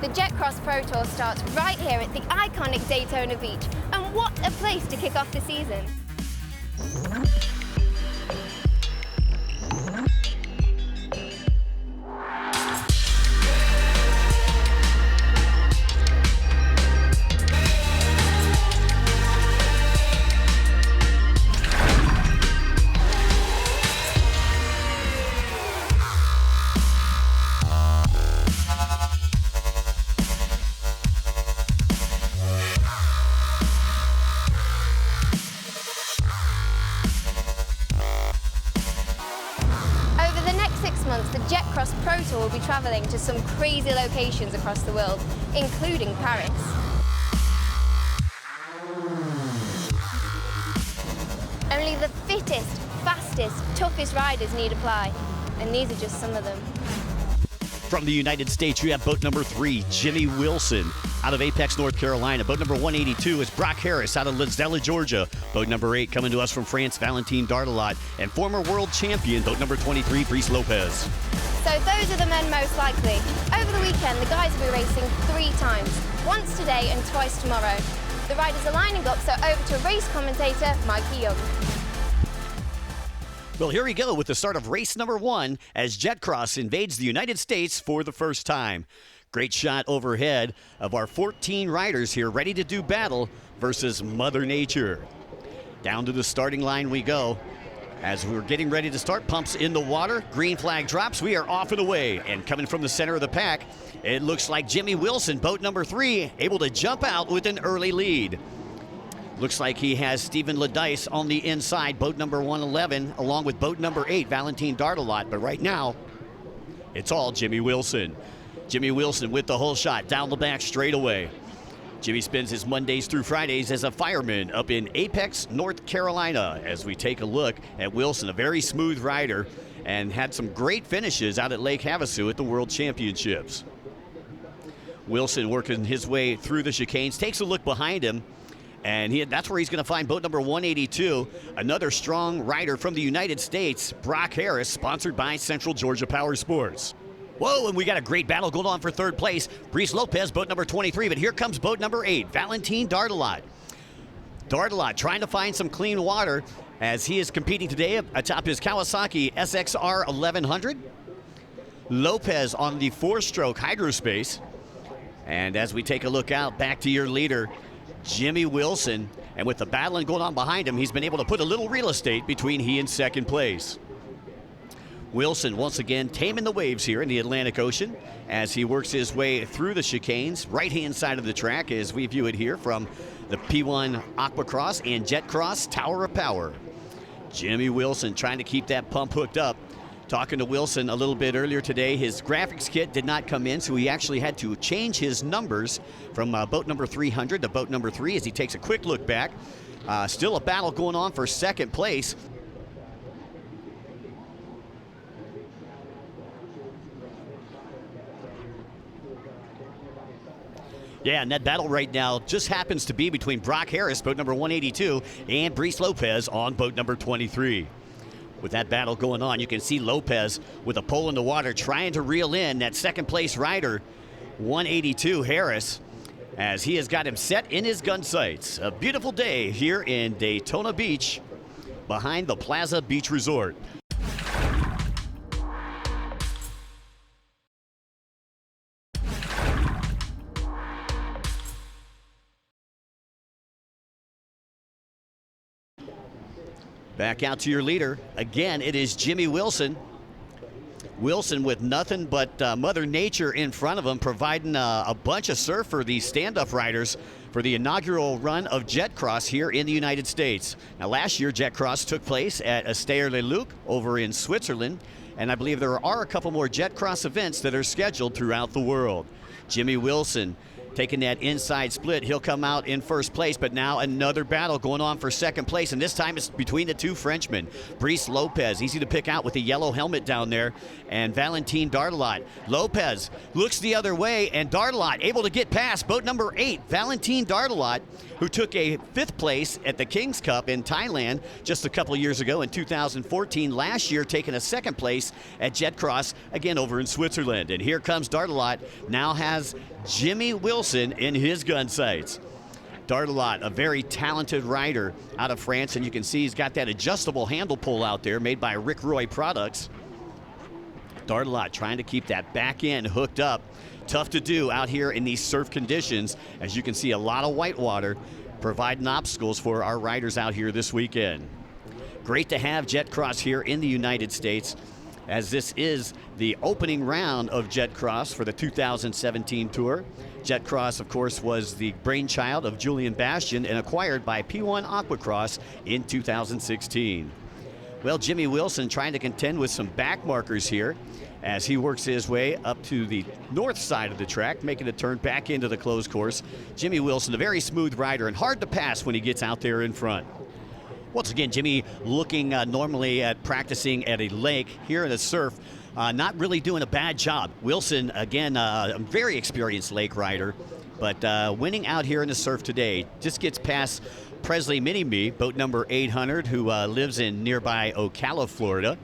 The Jetcross Pro Tour starts right here at the iconic Daytona Beach, and what a place to kick off the season. The Jetcross Pro Tour will be travelling to some crazy locations across the world, including Paris. Only the fittest, fastest, toughest riders need apply, and these are just some of them. From the United States, you have boat number 3, Jimmy Wilson, out of Apex, North Carolina. Boat number 182 is Brock Harris out of Lizella, Georgia. Boat number 8 coming to us from France, Valentin Dardelot. And former world champion, boat number 23, Brice Lopez. So those are the men most likely. Over the weekend, the guys will be racing 3 times, once today and twice tomorrow. The riders are lining up, so over to race commentator Mikey Young. Well, here we go with the start of race number 1 as Jetcross invades the United States for the first time. Great shot overhead of our 14 riders here ready to do battle versus Mother Nature. Down to the starting line we go. As we're getting ready to start, pumps in the water, green flag drops, we are off and away. And coming from the center of the pack, it looks like Jimmy Wilson, boat number 3, able to jump out with an early lead. Looks like he has Stephen Ladice on the inside, boat number 111, along with boat number 8, Valentin Dardelot. But right now, it's all Jimmy Wilson. Jimmy Wilson with the whole shot down the back straightaway. Jimmy spends his Mondays through Fridays as a fireman up in Apex, North Carolina. As we take a look at Wilson, a very smooth rider, and had some great finishes out at Lake Havasu at the World Championships. Wilson working his way through the chicanes, takes a look behind him, and that's where he's going to find boat number 182, another strong rider from the United States, Brock Harris, sponsored by Central Georgia Power Sports. Whoa, and we got a great battle going on for third place. Brice Lopez, boat number 23, but here comes boat number 8, Valentin Dardelot. Dardelot trying to find some clean water as he is competing today atop his Kawasaki SXR 1100. Lopez on the 4-stroke Hydrospace. And as we take a look out, back to your leader, Jimmy Wilson, and with the battling going on behind him, he's been able to put a little real estate between he and second place. Wilson once again taming the waves here in the Atlantic Ocean as he works his way through the chicanes, right-hand side of the track as we view it here from the P1 Aquacross and Jetcross Tower of Power. Jimmy Wilson trying to keep that pump hooked up. Talking to Wilson a little bit earlier today, his graphics kit did not come in, so he actually had to change his numbers from boat number 300 to boat number 3 as he takes a quick look back. Still a battle going on for second place. Yeah, and that battle right now just happens to be between Brock Harris, boat number 182, and Brice Lopez on boat number 23. With that battle going on, you can see Lopez with a pole in the water trying to reel in that second place rider, 182 Harris, as he has got him set in his gun sights. A beautiful day here in Daytona Beach behind the Plaza Beach Resort. Back out to your leader. Again, it is Jimmy Wilson. Wilson with nothing but Mother Nature in front of him, providing a bunch of surf for these stand-up riders for the inaugural run of Jetcross here in the United States. Now, last year, Jetcross took place at Esther-le-Luc over in Switzerland, and I believe there are a couple more Jetcross events that are scheduled throughout the world. Jimmy Wilson taking that inside split. He'll come out in first place, but now another battle going on for second place, and this time it's between the two Frenchmen. Brice Lopez, easy to pick out with the yellow helmet down there, and Valentin Dardelot. Lopez looks the other way, and Dardelot able to get past boat number 8, Valentin Dardelot, who took a 5th place at the King's Cup in Thailand just a couple of years ago in 2014. Last year, taking a 2nd place at Jetcross, again over in Switzerland. And here comes Dardelot, now has Jimmy Wilson in his gun sights. Dardelot, a very talented rider out of France, and you can see he's got that adjustable handle pull out there made by Rick Roy Products. Dardelot trying to keep that back end hooked up. Tough to do out here in these surf conditions. As you can see, a lot of whitewater providing obstacles for our riders out here this weekend. Great to have Jetcross here in the United States, as this is the opening round of Jetcross for the 2017 tour. Jetcross, of course, was the brainchild of Julian Bastian and acquired by P1 Aquacross in 2016. Well, Jimmy Wilson trying to contend with some back markers here as he works his way up to the north side of the track, making a turn back into the closed course. Jimmy Wilson, a very smooth rider and hard to pass when he gets out there in front. Once again, Jimmy looking normally at practicing at a lake. Here in the surf, not really doing a bad job. Wilson, again, a very experienced lake rider, but winning out here in the surf today. Just gets past Presley Mini-Me, boat number 800, who lives in nearby Ocala, Florida.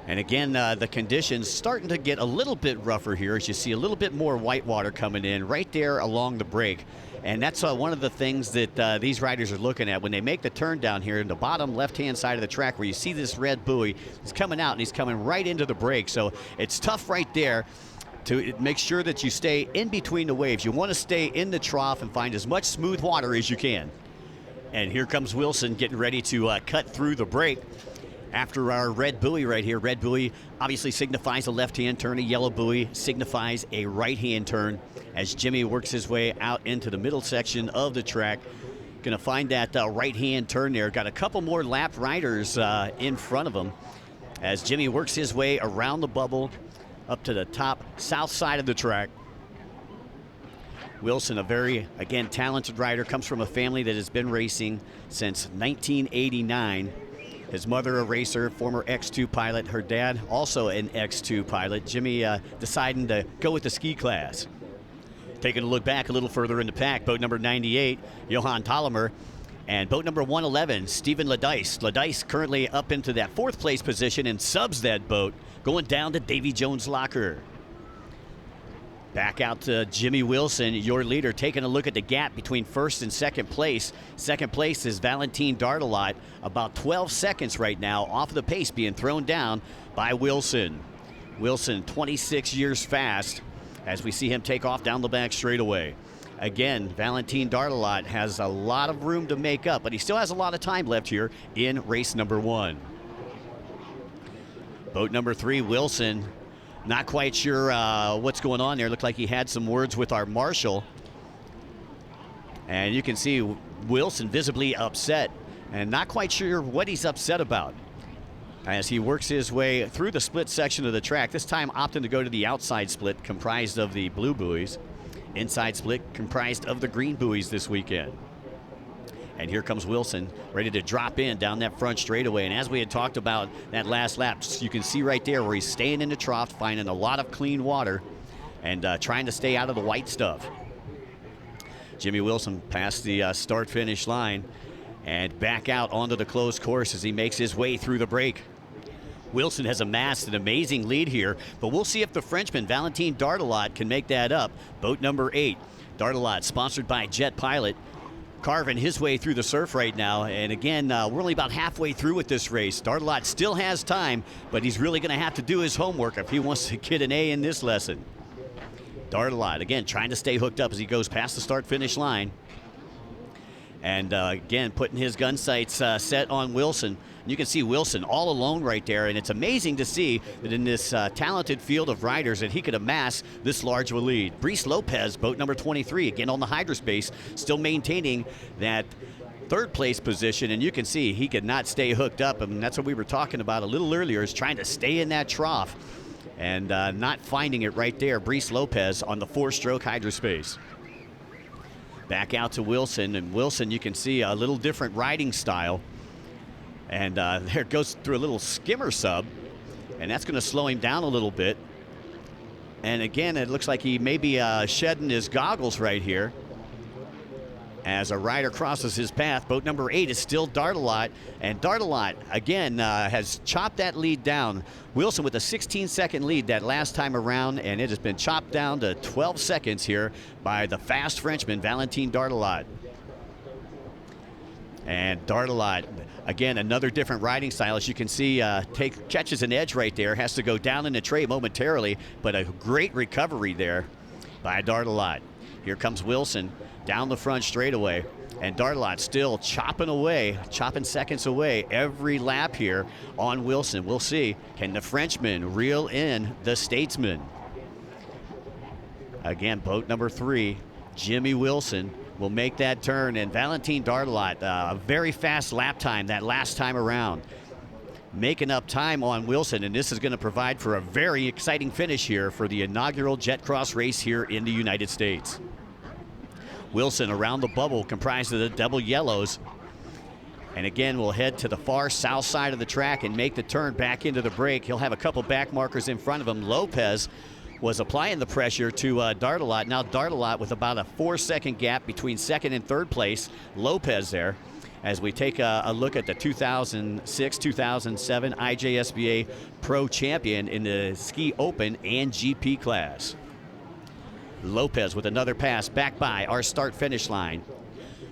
And again, the conditions starting to get a little bit rougher here as you see a little bit more whitewater coming in right there along the break. And that's one of the things that these riders are looking at when they make the turn down here in the bottom left-hand side of the track, where you see this red buoy. He's coming out and he's coming right into the break. So it's tough right there to make sure that you stay in between the waves. You want to stay in the trough and find as much smooth water as you can. And here comes Wilson getting ready to cut through the break. After our red buoy right here, red buoy obviously signifies a left-hand turn, a yellow buoy signifies a right-hand turn. As Jimmy works his way out into the middle section of the track, gonna find that right-hand turn there. Got a couple more lap riders in front of him as Jimmy works his way around the bubble up to the top south side of the track. Wilson, a very, again, talented rider, comes from a family that has been racing since 1989. His mother, a racer, former X2 pilot. Her dad, also an X2 pilot. Jimmy deciding to go with the ski class. Taking a look back a little further in the pack, boat number 98, Johan Tollimer, and boat number 111, Stephen Ladice. Ladice currently up into that 4th place position and subs that boat, going down to Davy Jones' locker. Back out to Jimmy Wilson, your leader, taking a look at the gap between 1st and 2nd place. 2nd place is Valentin Dardelot, about 12 seconds right now off of the pace, being thrown down by Wilson. Wilson, 26 years fast, as we see him take off down the back straightaway. Again, Valentin Dardelot has a lot of room to make up, but he still has a lot of time left here in race number 1. Boat number 3, Wilson. Not quite sure what's going on there. Looked like he had some words with our marshal. And you can see Wilson visibly upset and not quite sure what he's upset about as he works his way through the split section of the track, this time opting to go to the outside split comprised of the blue buoys. Inside split comprised of the green buoys this weekend. And here comes Wilson, ready to drop in down that front straightaway. And as we had talked about that last lap, you can see right there where he's staying in the trough, finding a lot of clean water and trying to stay out of the white stuff. Jimmy Wilson past the start-finish line and back out onto the closed course as he makes his way through the break. Wilson has amassed an amazing lead here, but we'll see if the Frenchman, Valentin Dardelot, can make that up. Boat number 8, Dardelot, sponsored by Jet Pilot, carving his way through the surf right now. And again, we're only about halfway through with this race. Dardelot still has time, but he's really going to have to do his homework if he wants to get an A in this lesson. Dardelot, again, trying to stay hooked up as he goes past the start-finish line. And again, putting his gun sights set on Wilson. You can see Wilson all alone right there, and it's amazing to see that in this talented field of riders that he could amass this large of a lead. Brice Lopez, boat number 23, again on the hydrospace, still maintaining that 3rd place position, and you can see he could not stay hooked up, and that's what we were talking about a little earlier, is trying to stay in that trough. And not finding it right there, Brees Lopez on the 4-stroke Hydrospace. Back out to Wilson, and Wilson, you can see a little different riding style. And there goes through a little skimmer sub, and that's going to slow him down a little bit. And again, it looks like he may be shedding his goggles right here as a rider crosses his path. Boat number 8 is still Dartalot, and Dartalot again has chopped that lead down. Wilson with a 16-second lead that last time around, and it has been chopped down to 12 seconds here by the fast Frenchman, Valentin Dartalot. And Dartalot, again, another different riding style. As you can see, catches an edge right there, has to go down in the tray momentarily, but a great recovery there by Dartalot. Here comes Wilson down the front straightaway, and Dartalot still chopping away, chopping seconds away every lap here on Wilson. We'll see, can the Frenchman reel in the Statesman? Again, boat number 3, Jimmy Wilson, will make that turn, and Valentin Dartalot, a very fast lap time that last time around, making up time on Wilson, and this is going to provide for a very exciting finish here for the inaugural Jetcross race here in the United States. Wilson around the bubble, comprised of the double yellows. And again, we'll head to the far south side of the track and make the turn back into the break. He'll have a couple back markers in front of him. Lopez was applying the pressure to Dartalot. Now Dartalot with about a 4-second gap between second and third place. Lopez there, as we take a look at the 2006-2007 IJSBA Pro Champion in the Ski Open and GP class. Lopez with another pass back by our start-finish line.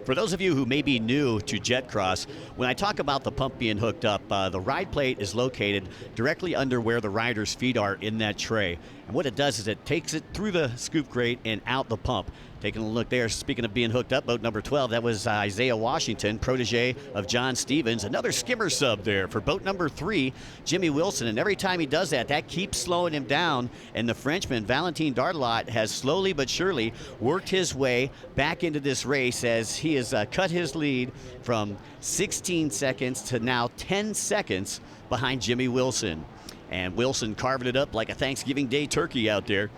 For those of you who may be new to Jetcross, when I talk about the pump being hooked up, the ride plate is located directly under where the rider's feet are in that tray. And what it does is it takes it through the scoop grate and out the pump. Taking a look there, speaking of being hooked up, boat number 12, that was Isaiah Washington, protege of John Stevens. Another skimmer sub there for boat number 3, Jimmy Wilson. And every time he does that, that keeps slowing him down. And the Frenchman, Valentin Dartalot, has slowly but surely worked his way back into this race as he has cut his lead from 16 seconds to now 10 seconds behind Jimmy Wilson. And Wilson carving it up like a Thanksgiving Day turkey out there.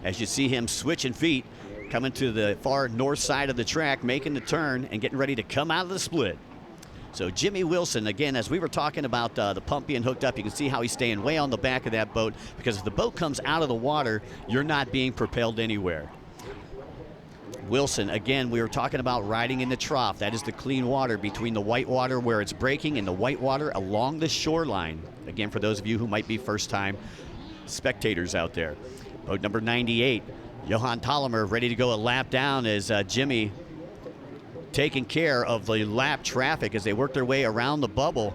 As you see him switching feet, coming to the far north side of the track, making the turn and getting ready to come out of the split. So Jimmy Wilson, again, as we were talking about the pump being hooked up, you can see how he's staying way on the back of that boat, because if the boat comes out of the water, you're not being propelled anywhere. Wilson, again, we were talking about riding in the trough. That is the clean water between the white water where it's breaking and the white water along the shoreline. Again, for those of you who might be first-time spectators out there. Boat number 98, Johan Tollimer, ready to go a lap down as Jimmy taking care of the lap traffic as they work their way around the bubble.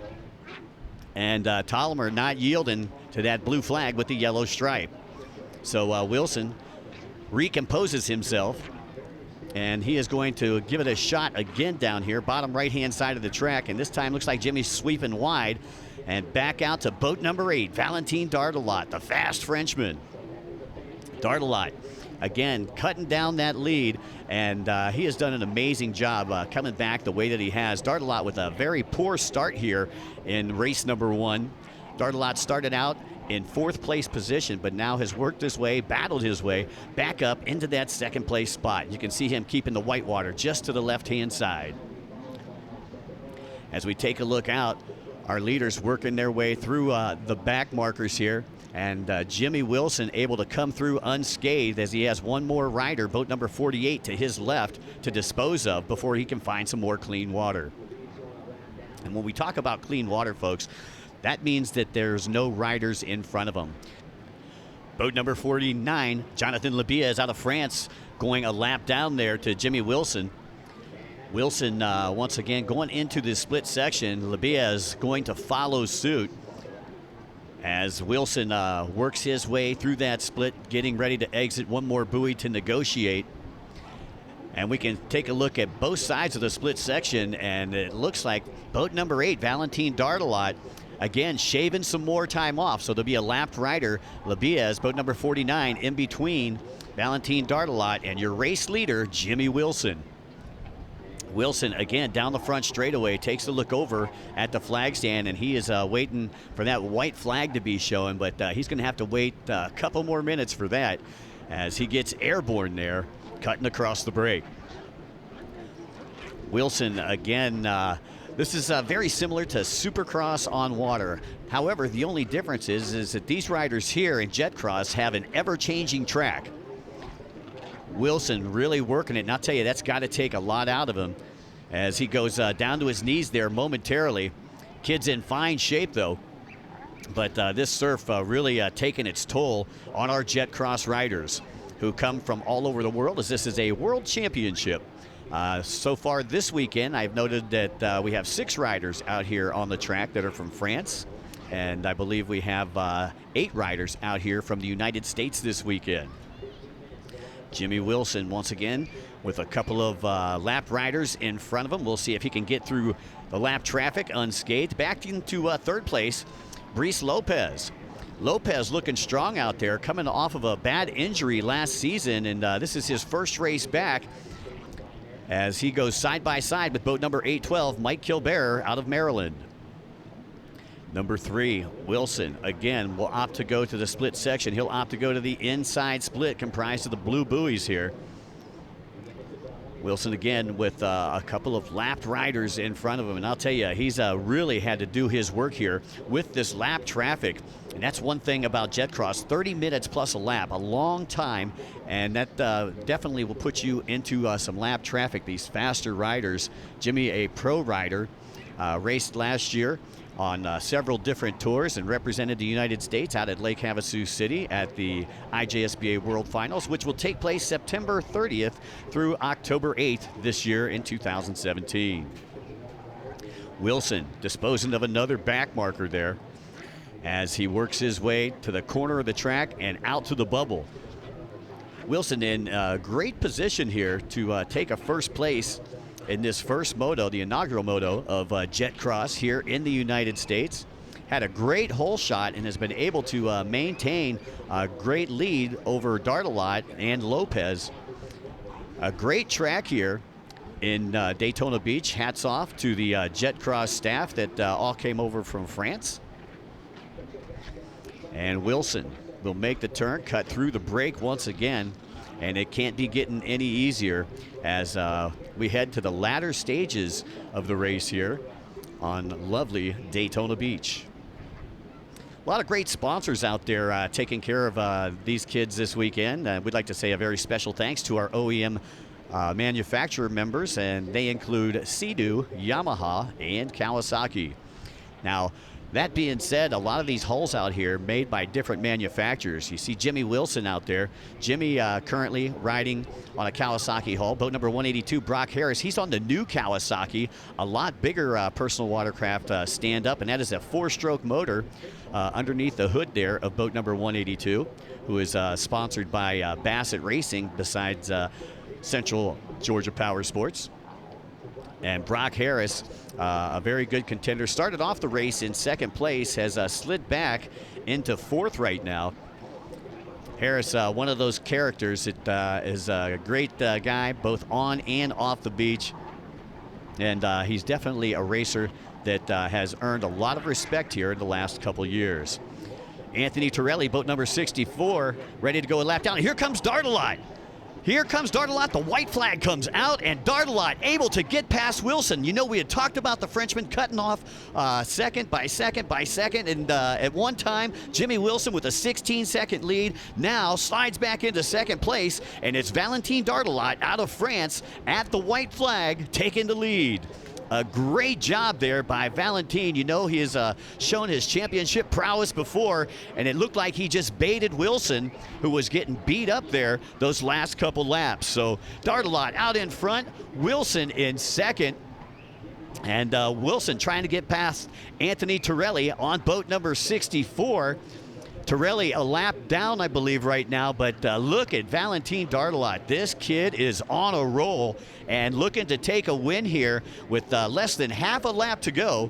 And Tollimer not yielding to that blue flag with the yellow stripe. So Wilson recomposes himself, and he is going to give it a shot again down here, bottom right-hand side of the track. And this time looks like Jimmy's sweeping wide. And back out to boat number 8, Valentin Dartalot, the fast Frenchman. Dartalot, again, cutting down that lead, and he has done an amazing job coming back the way that he has. Dartalot with a very poor start here in race number 1. Dartalot started out in 4th place position, but now has worked his way, battled his way back up into that 2nd place spot. You can see him keeping the white water just to the left-hand side. As we take a look out, our leaders working their way through the back markers here. And Jimmy Wilson able to come through unscathed as he has one more rider, boat number 48, to his left to dispose of before he can find some more clean water. And when we talk about clean water, folks, that means that there's no riders in front of him. Boat number 49, Jonathan Labia, is out of France, going a lap down there to Jimmy Wilson. Wilson, once again, going into this split section. Labia is going to follow suit as Wilson works his way through that split, getting ready to exit one more buoy to negotiate. And we can take a look at both sides of the split section, and it looks like boat number 8, Valentin Dartalot, again, shaving some more time off. So there'll be a lapped rider, Labia, boat number 49, in between Valentin Dartalot and your race leader, Jimmy Wilson. Wilson again down the front straightaway, takes a look over at the flag stand, and he is waiting for that white flag to be shown, but he's going to have to wait a couple more minutes for that as he gets airborne there, cutting across the break. Wilson again, this is very similar to Supercross on water. However, the only difference is that these riders here in Jetcross have an ever-changing track. Wilson really working it, and I'll tell you, that's got to take a lot out of him as he goes down to his knees there momentarily. Kid's in fine shape, though, but this surf really taking its toll on our Jetcross riders who come from all over the world, as this is a world championship. So far this weekend, I've noted that we have 6 riders out here on the track that are from France, and I believe we have 8 riders out here from the United States this weekend. Jimmy Wilson once again with a couple of lap riders in front of him. We'll see if he can get through the lap traffic unscathed. Back into third place, Brice Lopez. Lopez looking strong out there, coming off of a bad injury last season, and this is his first race back as he goes side by side with boat number 812, Mike Kilbearer out of Maryland. Number 3, Wilson, again, will opt to go to the split section. He'll opt to go to the inside split comprised of the blue buoys here. Wilson again with a couple of lapped riders in front of him. And I'll tell you, he's really had to do his work here with this lap traffic. And that's one thing about Jetcross, 30 minutes plus a lap, a long time. And that definitely will put you into some lap traffic, these faster riders. Jimmy, a pro rider, raced last year on several different tours and represented the United States out at Lake Havasu City at the IJSBA World Finals, which will take place September 30th through October 8th this year in 2017. Wilson disposing of another back marker there as he works his way to the corner of the track and out to the bubble. Wilson in great position here to take a first place in this first moto, the inaugural moto of Jetcross here in the United States. Had a great hole shot and has been able to maintain a great lead over Dartelot and Lopez. A great track here in Daytona Beach. Hats off to the Jetcross staff that all came over from France. And Wilson will make the turn, cut through the break once again, and it can't be getting any easier as we head to the latter stages of the race here on lovely Daytona Beach. A lot of great sponsors out there taking care of these kids this weekend. We'd like to say a very special thanks to our OEM manufacturer members, and they include Sea-Doo, Yamaha, and Kawasaki. Now, that being said, a lot of these hulls out here made by different manufacturers. You see Jimmy Wilson out there. Jimmy currently riding on a Kawasaki hull. Boat number 182, Brock Harris. He's on the new Kawasaki, a lot bigger personal watercraft stand-up, and that is a 4-stroke motor underneath the hood there of boat number 182, who is sponsored by Bassett Racing besides Central Georgia Power Sports. And Brock Harris, a very good contender, started off the race in second place, has slid back into fourth right now. Harris, one of those characters that is a great guy, both on and off the beach. And he's definitely a racer that has earned a lot of respect here in the last couple years. Anthony Torelli, boat number 64, ready to go a lap down. Here comes Dartelot. Here comes Dartelot. The white flag comes out, and Dartelot able to get past Wilson. You know, we had talked about the Frenchman cutting off second by second by second, and at one time, Jimmy Wilson with a 16-second lead now slides back into second place, and it's Valentin Dartelot out of France at the white flag taking the lead. A great job there by Valentin. You know, he has shown his championship prowess before, and it looked like he just baited Wilson, who was getting beat up there those last couple laps. So Dartelot out in front, Wilson in second, and Wilson trying to get past Anthony Torelli on boat number 64. Torelli a lap down, I believe, right now, but look at Valentin Dartelot. This kid is on a roll and looking to take a win here with less than half a lap to go.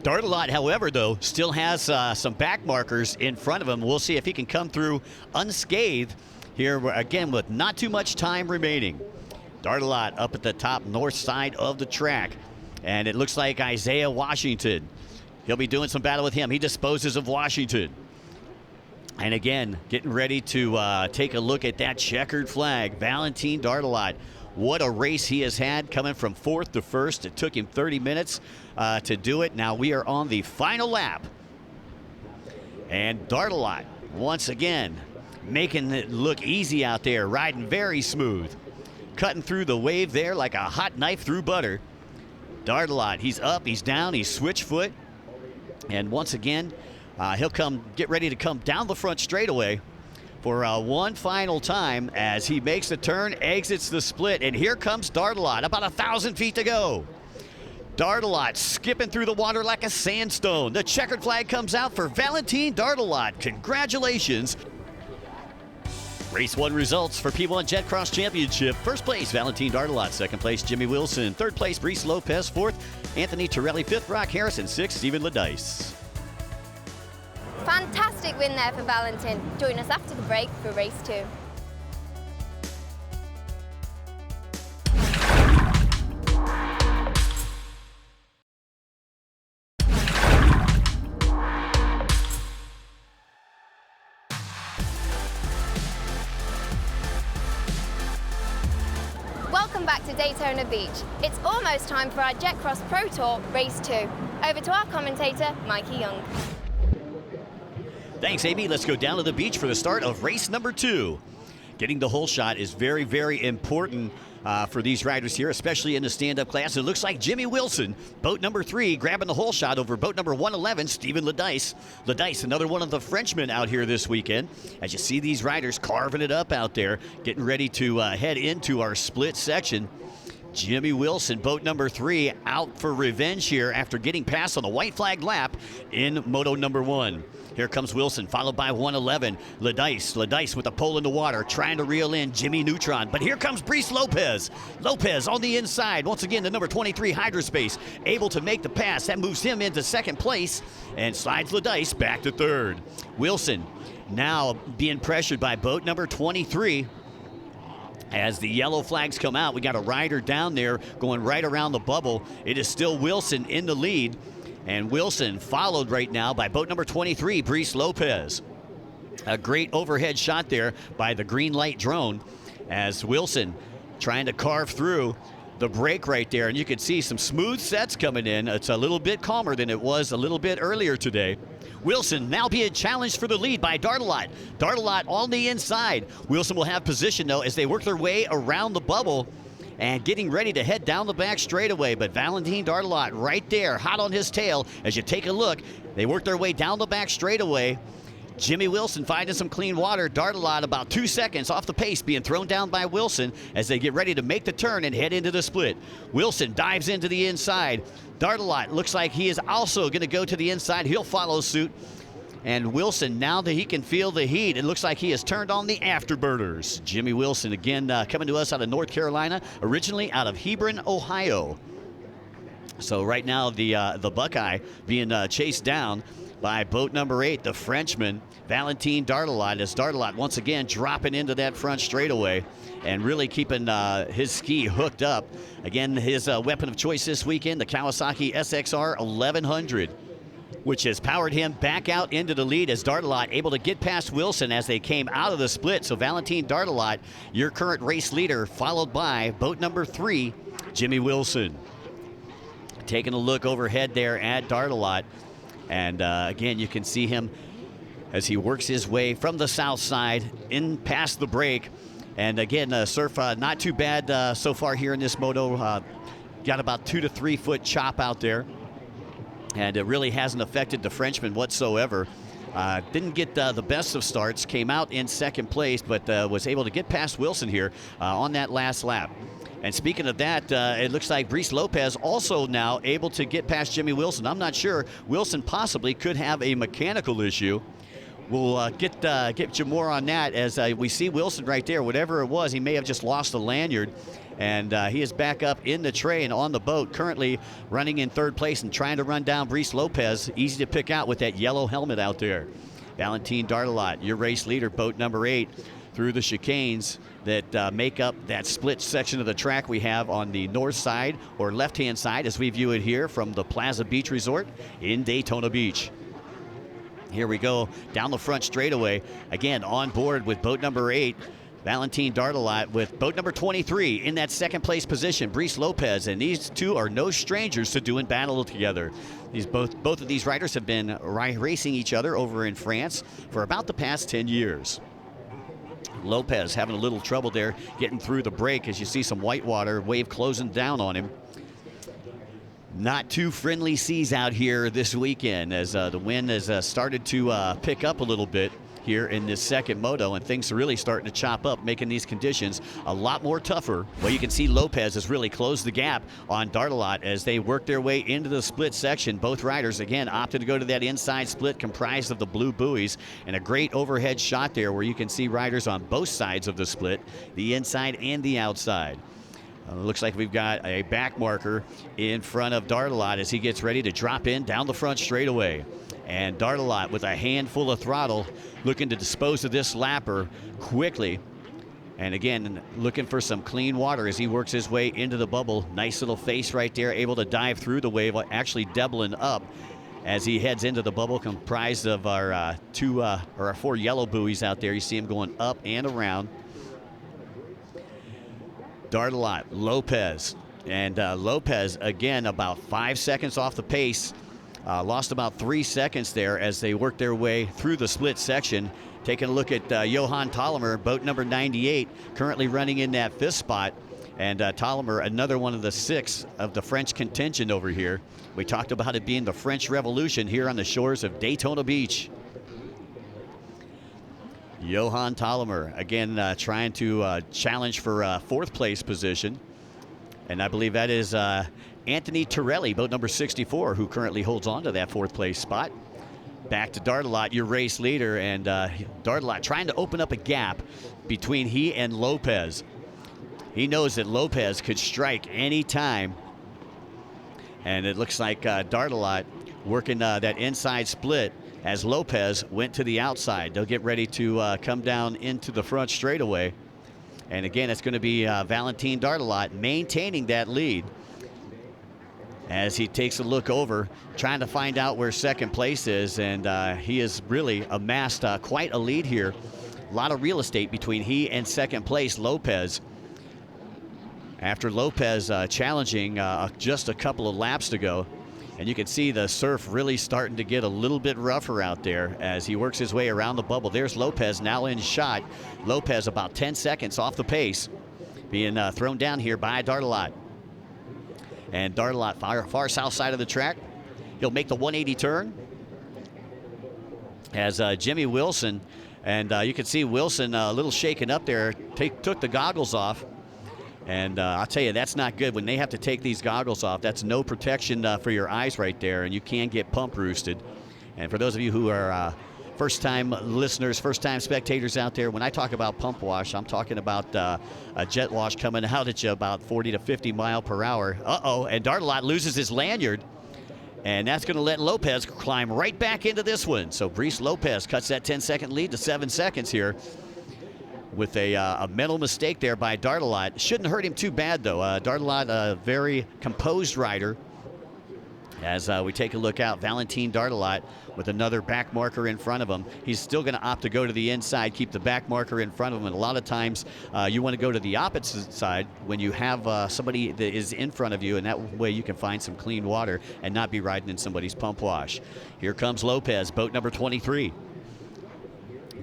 Dartelot, however, though, still has some back markers in front of him. We'll see if he can come through unscathed here again with not too much time remaining. Dartelot up at the top north side of the track. And it looks like Isaiah Washington. He'll be doing some battle with him. He disposes of Washington. And again, getting ready to take a look at that checkered flag. Valentin Dartelot. What a race he has had, coming from 4th to 1st. It took him 30 minutes to do it. Now we are on the final lap. And Dartelot, once again, making it look easy out there, riding very smooth. Cutting through the wave there like a hot knife through butter. Dartelot, he's up, he's down, he's switch foot. And once again, he'll get ready to come down the front straightaway for one final time as he makes the turn, exits the split, and here comes Dartelot, about 1,000 feet to go. Dartelot skipping through the water like a sandstone. The checkered flag comes out for Valentin Dartelot. Congratulations. Race 1 results for P1 Jetcross Championship. First place, Valentin Dartelot. Second place, Jimmy Wilson. Third place, Brice Lopez. Fourth, Anthony Torelli. Fifth, Brock Harrison. Sixth, Stephen Ledice. Fantastic win there for Valentin. Join us after the break for race 2. Welcome back to Daytona Beach. It's almost time for our Jetcross Pro Tour Race 2. Over to our commentator, Mikey Young. Thanks, Amy. Let's go down to the beach for the start of race number 2. Getting the hole shot is very, very important for these riders here, especially in the stand-up class. It looks like Jimmy Wilson, boat number 3, grabbing the hole shot over boat number 111, Stephen Ledice. Ledice, another one of the Frenchmen out here this weekend. As you see these riders carving it up out there, getting ready to head into our split section. Jimmy Wilson, boat number 3, out for revenge here after getting past on the white flag lap in moto number 1. Here comes Wilson, followed by 111. Ledice with the pole in the water, trying to reel in Jimmy Neutron. But here comes Brice Lopez. Lopez on the inside. Once again, the number 23 Hydrospace, able to make the pass. That moves him into second place and slides Ledice back to third. Wilson now being pressured by boat number 23. As the yellow flags come out, we got a rider down there going right around the bubble. It is still Wilson in the lead. And Wilson followed right now by boat number 23, Brice Lopez. A great overhead shot there by the green light drone as Wilson trying to carve through the break right there. And you can see some smooth sets coming in. It's a little bit calmer than it was a little bit earlier today. Wilson now being challenged for the lead by Dartelot. Dartelot on the inside. Wilson will have position, though, as they work their way around the bubble and getting ready to head down the back straightaway. But Valentin Dartelot right there, hot on his tail. As you take a look, they work their way down the back straightaway. Jimmy Wilson finding some clean water. Dartelot about 2 seconds off the pace, being thrown down by Wilson as they get ready to make the turn and head into the split. Wilson dives into the inside. Dartelot looks like he is also going to go to the inside. He'll follow suit. And Wilson, now that he can feel the heat, it looks like he has turned on the afterburners. Jimmy Wilson, again, coming to us out of North Carolina, originally out of Hebron, Ohio. So right now, the Buckeye being chased down by boat number 8, the Frenchman, Valentin Dartelot, as Dartelot once again dropping into that front straightaway and really keeping his ski hooked up. Again, his weapon of choice this weekend, the Kawasaki SXR 1100. Which has powered him back out into the lead as Dartelot able to get past Wilson as they came out of the split. So Valentin Dartelot, your current race leader, followed by boat number 3, Jimmy Wilson. Taking a look overhead there at Dartelot. And again, you can see him as he works his way from the south side in past the break. And again, surf not too bad so far here in this moto. Got about 2 to 3 foot chop out there. And it really hasn't affected the Frenchman whatsoever. Didn't get the best of starts, came out in second place, but was able to get past Wilson here on that last lap. And speaking of that, it looks like Brice Lopez also now able to get past Jimmy Wilson. I'm not sure. Wilson possibly could have a mechanical issue. We'll get you more on that as we see Wilson right there. Whatever it was, he may have just lost the lanyard. And he is back up in the tray and on the boat, currently running in third place and trying to run down Brice Lopez. Easy to pick out with that yellow helmet out there. Valentin Dartelot, your race leader, boat number 8. through the chicanes that make up that split section of the track we have on the north side or left-hand side as we view it here from the Plaza Beach Resort in Daytona Beach. Here we go down the front straightaway. Again, on board with boat number 8, Valentin Dardelot, with boat number 23 in that second place position, Brice Lopez, and these two are no strangers to doing battle together. Both of these riders have been racing each other over in France for about the past 10 years. Lopez having a little trouble there getting through the break as you see some whitewater wave closing down on him. Not too friendly seas out here this weekend as the wind has started to pick up a little bit here in this second moto, and things are really starting to chop up, making these conditions a lot more tougher. Well, you can see Lopez has really closed the gap on Dardelot as they work their way into the split section. Both riders, again, opted to go to that inside split comprised of the blue buoys, and a great overhead shot there where you can see riders on both sides of the split, the inside and the outside. Looks like we've got a back marker in front of Dardelot as he gets ready to drop in down the front straightaway. And Dardelot with a handful of throttle looking to dispose of this lapper quickly. And again, looking for some clean water as he works his way into the bubble. Nice little face right there, able to dive through the wave, actually doubling up as he heads into the bubble comprised of our our 4 yellow buoys out there. You see him going up and around. Dardelot, Lopez, and Lopez again about 5 seconds off the pace. Lost about 3 seconds there as they worked their way through the split section. Taking a look at Johan Tollimer, boat number 98, currently running in that 5th spot. And Tollimer, another one of the 6 of the French contingent over here. We talked about it being the French Revolution here on the shores of Daytona Beach. Johan Tollimer, again, trying to challenge for 4th place position. And I believe that is Anthony Torelli, boat number 64, who currently holds on to that 4th place spot. Back to Dardelot, your race leader, and Dardelot trying to open up a gap between he and Lopez. He knows that Lopez could strike any time. And it looks like Dardelot working that inside split as Lopez went to the outside. They'll get ready to come down into the front straightaway. And again, it's going to be Valentin Dardelot maintaining that lead as he takes a look over, trying to find out where 2nd place is. And he has really amassed quite a lead here. A lot of real estate between he and 2nd place, Lopez. After Lopez challenging just a couple of laps to go. And you can see the surf really starting to get a little bit rougher out there as he works his way around the bubble. There's Lopez now in shot. Lopez about 10 seconds off the pace, being thrown down here by Dardelot. And Dardelot far south side of the track. He'll make the 180 turn as Jimmy Wilson, and you can see Wilson a little shaken up there, took the goggles off. And I'll tell you, that's not good. When they have to take these goggles off, that's no protection for your eyes right there, and you can get pump roosted. And for those of you who are first-time listeners, first-time spectators out there, when I talk about pump wash, I'm talking about a jet wash coming out at you about 40 to 50 mile per hour. Uh-oh, and Dardelot loses his lanyard, and that's going to let Lopez climb right back into this one. So Brice Lopez cuts that 10-second lead to 7 seconds here, with a mental mistake there by Dardelot. Shouldn't hurt him too bad, though. Dardelot, a very composed rider. As we take a look out, Valentin Dardelot with another back marker in front of him. He's still going to opt to go to the inside, keep the back marker in front of him. And a lot of times you want to go to the opposite side when you have somebody that is in front of you, and that way you can find some clean water and not be riding in somebody's pump wash. Here comes Lopez, boat number 23.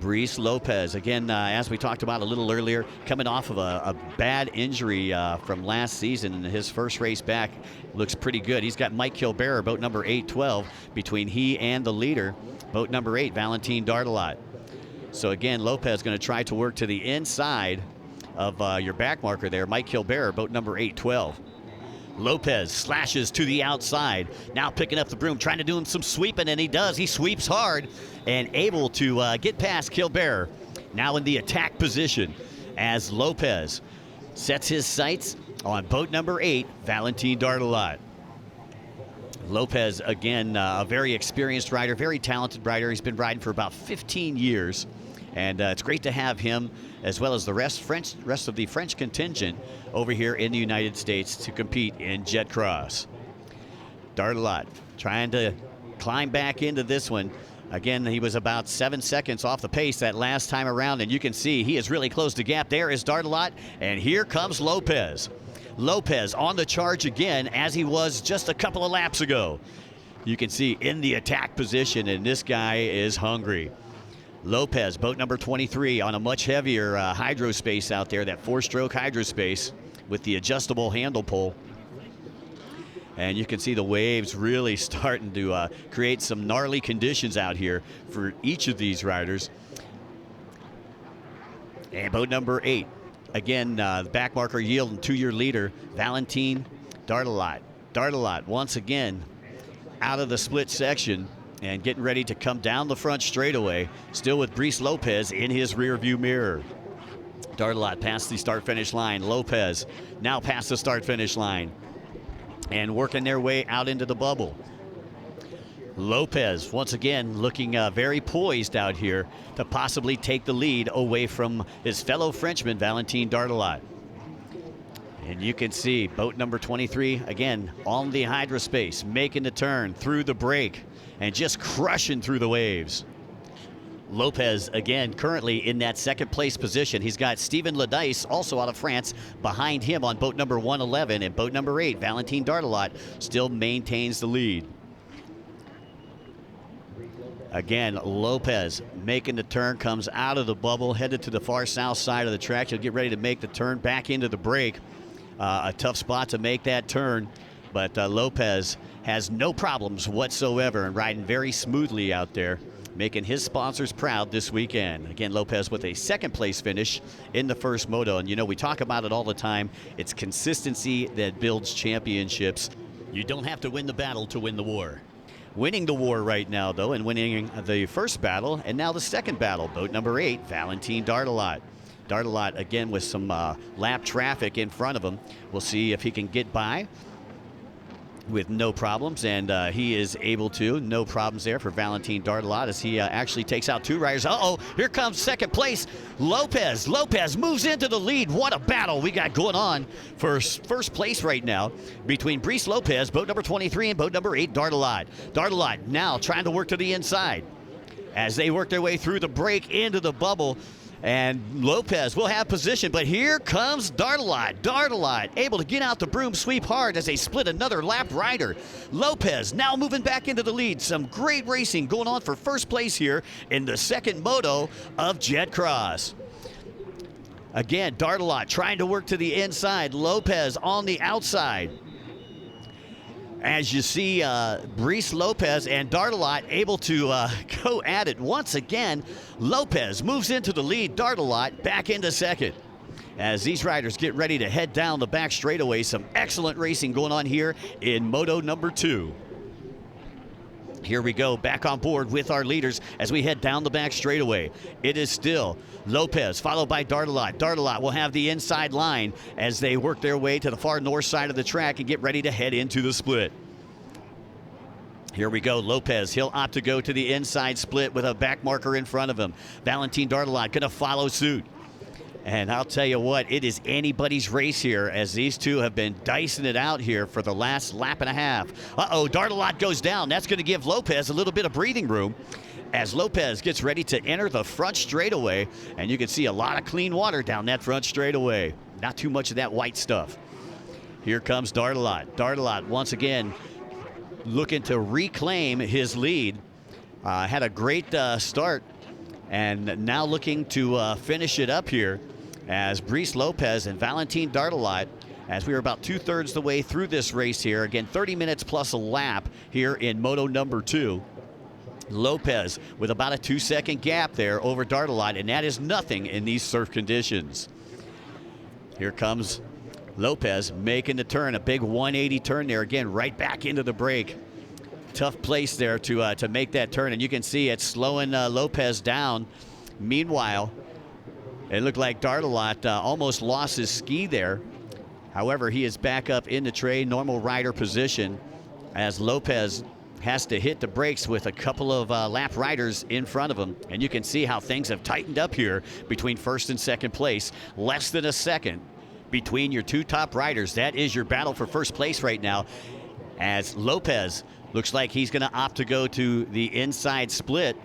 Brice Lopez, again, as we talked about a little earlier, coming off of a bad injury from last season, and his first race back looks pretty good. He's got Mike Kilbearer, boat number 812, between he and the leader, boat number 8, Valentin Dardelot. So again, Lopez going to try to work to the inside of your back marker there, Mike Kilbearer, boat number 812. Lopez slashes to the outside, now picking up the broom, trying to do him some sweeping, and he does. He sweeps hard and able to get past Kilbearer. Now in the attack position as Lopez sets his sights on boat number 8, Valentin Dardelot. Lopez, again, a very experienced rider, very talented rider. He's been riding for about 15 years And it's great to have him, as well as the rest of the French contingent over here in the United States to compete in Jetcross. Dartelot trying to climb back into this one. Again, he was about 7 seconds off the pace that last time around, and you can see he has really closed the gap. There is Dartelot, and here comes Lopez. Lopez on the charge again, as he was just a couple of laps ago. You can see in the attack position, and this guy is hungry. Lopez, boat number 23, on a much heavier hydrospace out there, that 4-stroke hydrospace with the adjustable handle pole. And you can see the waves really starting to create some gnarly conditions out here for each of these riders. And boat number 8, again, the back marker yielding to your leader, Valentin Dartelot. Dartelot once again out of the split section and getting ready to come down the front straightaway, still with Brice Lopez in his rear view mirror. Dartelot past the start-finish line. Lopez now past the start-finish line and working their way out into the bubble. Lopez, once again, looking very poised out here to possibly take the lead away from his fellow Frenchman, Valentin Dartelot. And you can see boat number 23, again, on the hydrospace, making the turn through the break and just crushing through the waves. Lopez, again, currently in that second place position. He's got Steven Ladice, also out of France, behind him on boat number 111. And boat number 8, Valentin Dartelot, still maintains the lead. Again, Lopez making the turn, comes out of the bubble, headed to the far south side of the track. He'll get ready to make the turn back into the break. A tough spot to make that turn, but Lopez has no problems whatsoever and riding very smoothly out there, making his sponsors proud this weekend. Again, Lopez with a second place finish in the first moto. And you know, we talk about it all the time. It's consistency that builds championships. You don't have to win the battle to win the war. Winning the war right now, though, and winning the first battle and now the second battle. Boat number 8, Valentin Dartelot. Dartelot, again, with some lap traffic in front of him. We'll see if he can get by with no problems, and he is able to. No problems there for Valentin Dartelot as he actually takes out 2 riders. Uh-oh, here comes second place, Lopez. Lopez moves into the lead. What a battle we got going on for first place right now between Brice Lopez, boat number 23, and boat number 8, Dartelot. Dartelot now trying to work to the inside as they work their way through the break into the bubble. And Lopez will have position, but here comes Dartelot. Dartelot able to get out the broom sweep hard as they split another lap rider. Lopez now moving back into the lead. Some great racing going on for first place here in the second moto of Jetcross. Again, Dartelot trying to work to the inside. Lopez on the outside. As you see, Brice Lopez and Dartelot able to go at it once again. Lopez moves into the lead. Dartelot back into second. As these riders get ready to head down the back straightaway, some excellent racing going on here in Moto number 2. Here we go, back on board with our leaders as we head down the back straightaway. It is still Lopez, followed by Dartelot. Dartelot will have the inside line as they work their way to the far north side of the track and get ready to head into the split. Here we go, Lopez. He'll opt to go to the inside split with a back marker in front of him. Valentin Dartelot going to follow suit. And I'll tell you what, it is anybody's race here as these two have been dicing it out here for the last lap and a half. Uh-oh, Dartelot goes down. That's going to give Lopez a little bit of breathing room as Lopez gets ready to enter the front straightaway. And you can see a lot of clean water down that front straightaway. Not too much of that white stuff. Here comes Dartelot. Dartelot once again looking to reclaim his lead. Had a great start. And now looking to finish it up here as Brice Lopez and Valentin Dartelot, as we are about 2/3 the way through this race here. Again, 30 minutes plus a lap here in Moto number 2. Lopez with about a 2-second gap there over Dartelot, and that is nothing in these surf conditions. Here comes Lopez making the turn, a big 180 turn there. Again, right back into the break. Tough place there to make that turn, and you can see it's slowing Lopez down. Meanwhile, it looked like Dartelot almost lost his ski there. However, he is back up in the tray, normal rider position, as Lopez has to hit the brakes with a couple of lap riders in front of him. And you can see how things have tightened up here between first and second place. Less than a second between your two top riders. That is your battle for first place right now, as Lopez looks like he's going to opt to go to the inside split.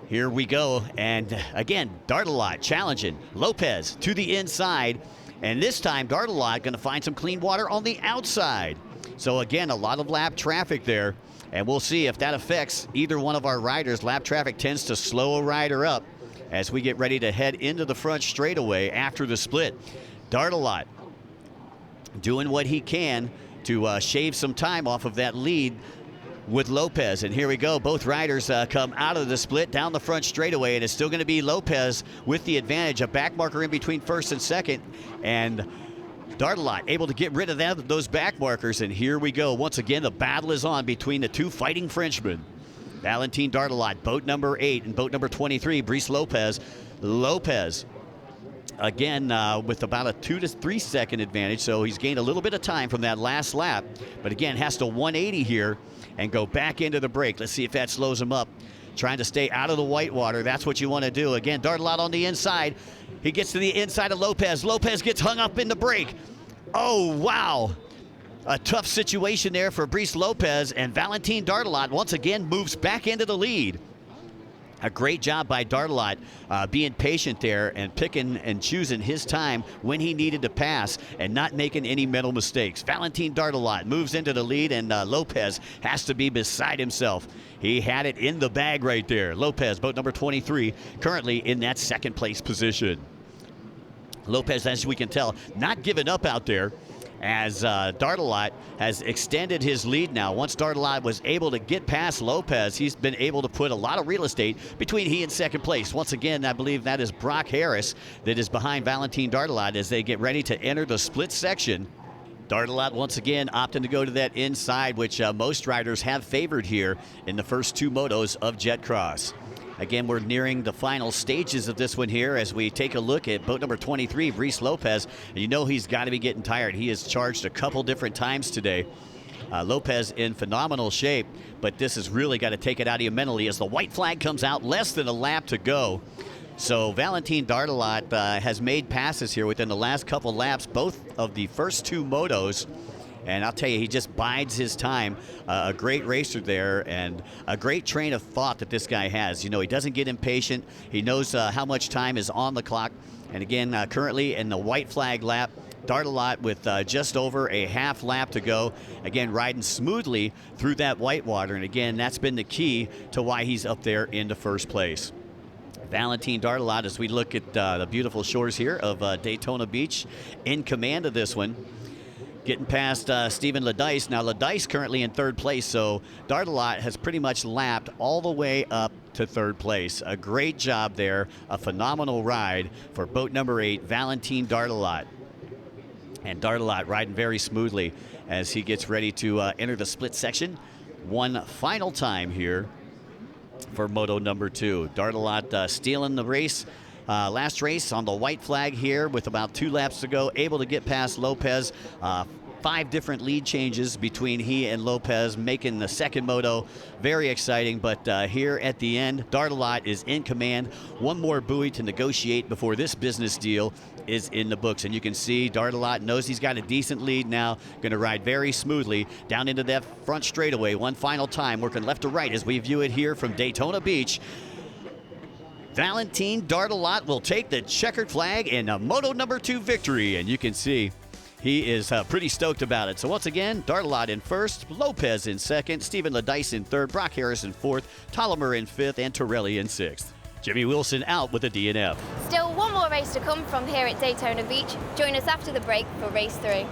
Here we go. And again, Dartelot challenging Lopez to the inside. And this time, Dartelot going to find some clean water on the outside. So again, a lot of lap traffic there. And we'll see if that affects either one of our riders. Lap traffic tends to slow a rider up as we get ready to head into the front straightaway after the split. Dartelot doing what he can to shave some time off of that lead with Lopez. And here we go. Both riders come out of the split down the front straightaway, and it's still going to be Lopez with the advantage. A back marker in between first and second, and Dartelot able to get rid of those back markers. And here we go. Once again, the battle is on between the two fighting Frenchmen. Valentin Dartelot, boat number 8, and boat number 23, Brice Lopez. Lopez, again, with about a 2 to 3 second advantage, so he's gained a little bit of time from that last lap. But again, has to 180 here and go back into the break. Let's see if that slows him up. Trying to stay out of the whitewater. That's what you want to do. Again, Dartelot on the inside. He gets to the inside of Lopez. Lopez gets hung up in the break. Oh, wow. A tough situation there for Brice Lopez, and Valentin Dartelot once again moves back into the lead. A great job by Dartelot being patient there and picking and choosing his time when he needed to pass and not making any mental mistakes. Valentin Dartelot moves into the lead, and Lopez has to be beside himself. He had it in the bag right there. Lopez, boat number 23, currently in that second place position. Lopez, as we can tell, not giving up out there, as Dartelot has extended his lead now. Once Dartelot was able to get past Lopez, he's been able to put a lot of real estate between he and second place. Once again, I believe that is Brock Harris that is behind Valentin Dartelot as they get ready to enter the split section. Dartelot once again opting to go to that inside, which most riders have favored here in the first two motos of Jetcross. Again, we're nearing the final stages of this one here as we take a look at boat number 23, Brice Lopez. And you know he's got to be getting tired. He has charged a couple different times today. Lopez in phenomenal shape, but this has really got to take it out of you mentally as the white flag comes out, less than a lap to go. So Valentin Dartelot has made passes here within the last couple laps, both of the first two motos. And I'll tell you, he just bides his time. A great racer there, and a great train of thought that this guy has. You know, he doesn't get impatient. He knows how much time is on the clock. And again, currently in the white flag lap, Dartelot with just over a half lap to go. Again, riding smoothly through that whitewater. And again, that's been the key to why he's up there in the first place. Valentin Dartelot, as we look at the beautiful shores here of Daytona Beach, in command of this one. Getting past Stephen Ledice. Now, Ledice currently in third place, so Dartelot has pretty much lapped all the way up to third place. A great job there. A phenomenal ride for boat number 8, Valentin Dartelot. And Dartelot riding very smoothly as he gets ready to enter the split section. One final time here for moto number 2. Dartelot stealing the race. Last race on the white flag here with about 2 laps to go, able to get past Lopez. 5 different lead changes between he and Lopez, making the second moto very exciting. But here at the end, Dartelot is in command. One more buoy to negotiate before this business deal is in the books. And you can see Dartelot knows he's got a decent lead now. Going to ride very smoothly down into that front straightaway one final time, working left to right as we view it here from Daytona Beach. Valentin Dartelot will take the checkered flag in a moto number 2 victory, and you can see he is pretty stoked about it. So once again, Dartelot in first, Lopez in second, Stephen Ledice in third, Brock Harris in fourth, Tolomer in fifth, and Torelli in sixth. Jimmy Wilson out with a DNF. Still one more race to come from here at Daytona Beach. Join us after the break for race 3.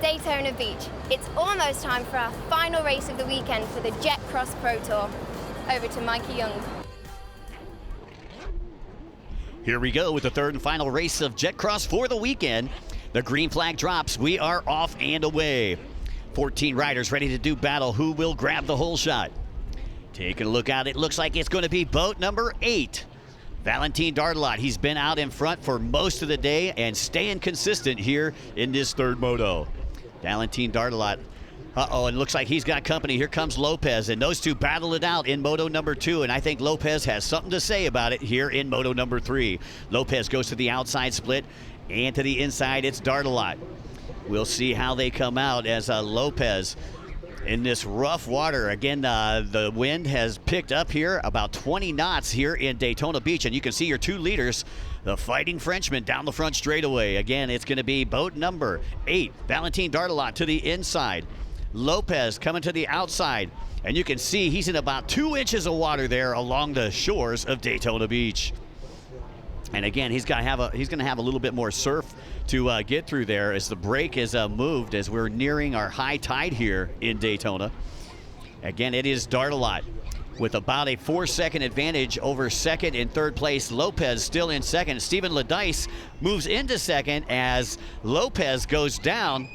Daytona Beach. It's almost time for our final race of the weekend for the Jetcross Pro Tour. Over to Mikey Young. Here we go with the third and final race of Jetcross for the weekend. The green flag drops. We are off and away. 14 riders ready to do battle. Who will grab the whole shot? Taking a look out, it looks like it's going to be boat number 8. Valentin Dardelot. He's been out in front for most of the day and staying consistent here in this third moto. Valentin Dardelot. Uh-oh, and it looks like he's got company. Here comes Lopez, and those two battle it out in moto number 2, and I think Lopez has something to say about it here in moto number 3. Lopez goes to the outside split, and to the inside, it's Dardelot. We'll see how they come out as Lopez in this rough water. Again, the wind has picked up here about 20 knots here in Daytona Beach, and you can see your 2 leaders, the Fighting Frenchman, down the front straightaway. Again, it's going to be boat number 8, Valentin Dardelot to the inside. Lopez coming to the outside, and you can see he's in about 2 inches of water there along the shores of Daytona Beach. And again, he's going to have a little bit more surf to get through there as the break is moved as we're nearing our high tide here in Daytona. Again, it is Dardelot with about a 4-second advantage over second and third place. Lopez still in second. Stephen Ledice moves into second as Lopez goes down.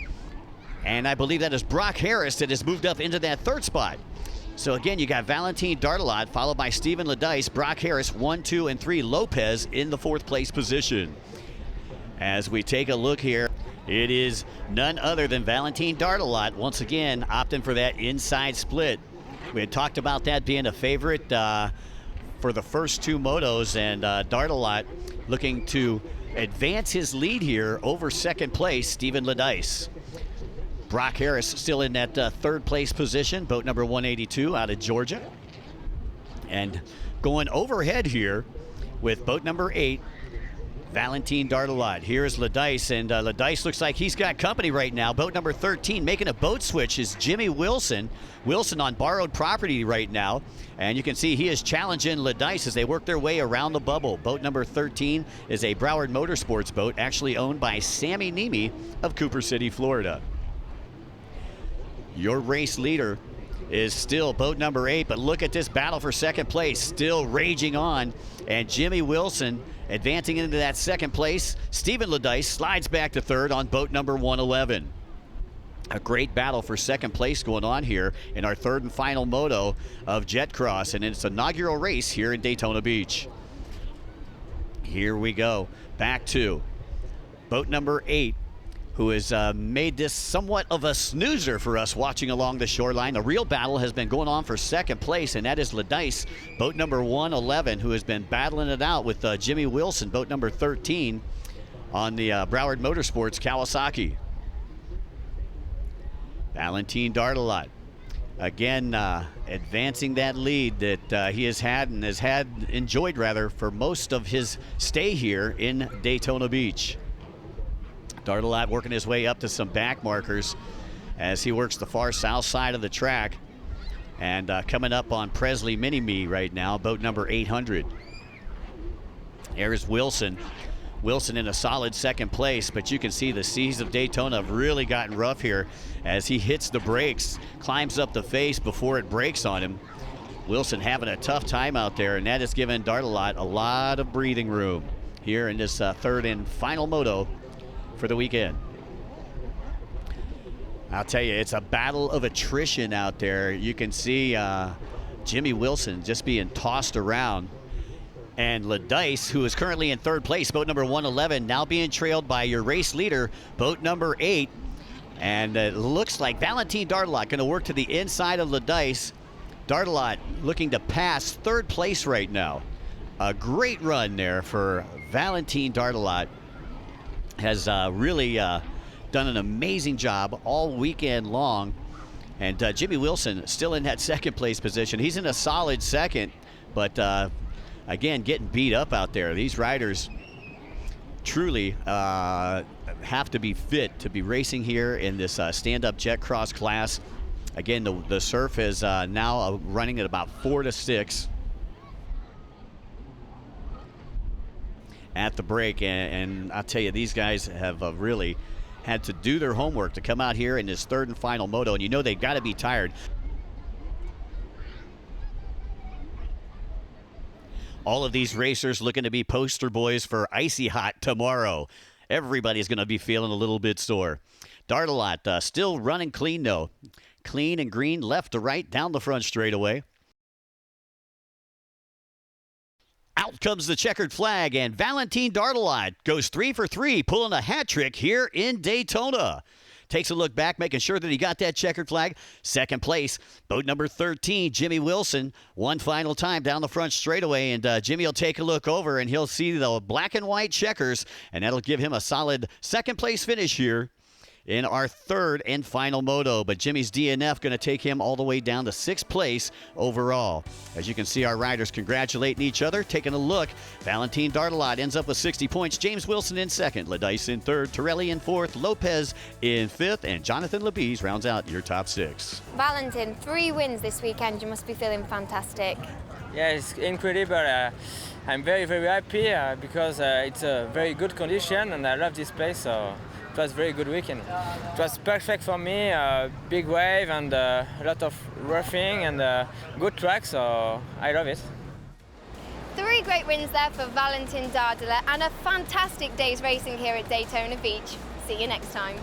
And I believe that is Brock Harris that has moved up into that third spot. So again, you got Valentin Dardelot followed by Stephen Ledice, Brock Harris 1, 2, and 3. Lopez in the 4th place position. As we take a look here, it is none other than Valentin Dardelot once again opting for that inside split. We had talked about that being a favorite for the first 2 motos, and Dardelot looking to advance his lead here over second place, Stephen Ledice. Brock Harris still in that 3rd place position, boat number 182 out of Georgia. And going overhead here with boat number 8, Valentin Dardelot. Here's Ledice, and Ledice looks like he's got company right now. Boat number 13 making a boat switch is Jimmy Wilson. Wilson on borrowed property right now. And you can see he is challenging Ledice as they work their way around the bubble. Boat number 13 is a Broward Motorsports boat actually owned by Sammy Nemi of Cooper City, Florida. Your race leader is still boat number 8, but look at this battle for second place, still raging on. And Jimmy Wilson advancing into that second place. Stephen Ledice slides back to third on boat number 111. A great battle for second place going on here in our third and final moto of Jetcross, and its inaugural race here in Daytona Beach. Here we go, back to boat number 8, who has made this somewhat of a snoozer for us watching along the shoreline. The real battle has been going on for second place, and that is Ledice, boat number 111, who has been battling it out with Jimmy Wilson, boat number 13, on the Broward Motorsports Kawasaki. Valentin Dardelot, again, advancing that lead that he has had and enjoyed for most of his stay here in Daytona Beach. Dardelot working his way up to some back markers as he works the far south side of the track, and coming up on Presley Mini-Me right now, boat number 800. There's Wilson. Wilson in a solid second place, but you can see the seas of Daytona have really gotten rough here as he hits the brakes, climbs up the face before it breaks on him. Wilson having a tough time out there, and that has given Dardelot a lot of breathing room here in this third and final moto for the weekend. I'll tell you, it's a battle of attrition out there. You can see Jimmy Wilson just being tossed around, and Ledice, who is currently in third place, boat number 111, now being trailed by your race leader, boat number 8. And it looks like Valentin Dardelot going to work to the inside of Ledice. Dardelot looking to pass third place right now. A great run there for Valentin Dardelot. Has really done an amazing job all weekend long. And Jimmy Wilson still in that second place position. He's in a solid second, but again, getting beat up out there. These riders truly have to be fit to be racing here in this stand-up Jetcross class. Again, the surf is now running at about 4 to 6. At the break, and I'll tell you, these guys have really had to do their homework to come out here in this third and final moto, and you know they've got to be tired. All of these racers looking to be poster boys for icy hot tomorrow. Everybody's going to be feeling a little bit sore. Dartelot still running clean, though. Clean and green, left to right, down the front straightaway. Out comes the checkered flag, and Valentin Dartelot goes 3 for 3, pulling a hat trick here in Daytona. Takes a look back, making sure that he got that checkered flag. Second place, boat number 13, Jimmy Wilson. One final time down the front straightaway, and Jimmy will take a look over, and he'll see the black and white checkers, and that'll give him a solid second place finish here in our third and final moto. But Jimmy's DNF going to take him all the way down to 6th place overall. As you can see, our riders congratulating each other. Taking a look, Valentin Dartelot ends up with 60 points. James Wilson in 2nd, Ladice in 3rd, Torelli in 4th, Lopez in 5th, and Jonathan Labise rounds out your top 6. Valentin, 3 wins this weekend. You must be feeling fantastic. Yeah, it's incredible. I'm very, very happy because it's a very good condition and I love this place. So it was a very good weekend. It was perfect for me, big wave and a lot of roughing and good track, so I love it. 3 great wins there for Valentin Dartelot and a fantastic day's racing here at Daytona Beach. See you next time.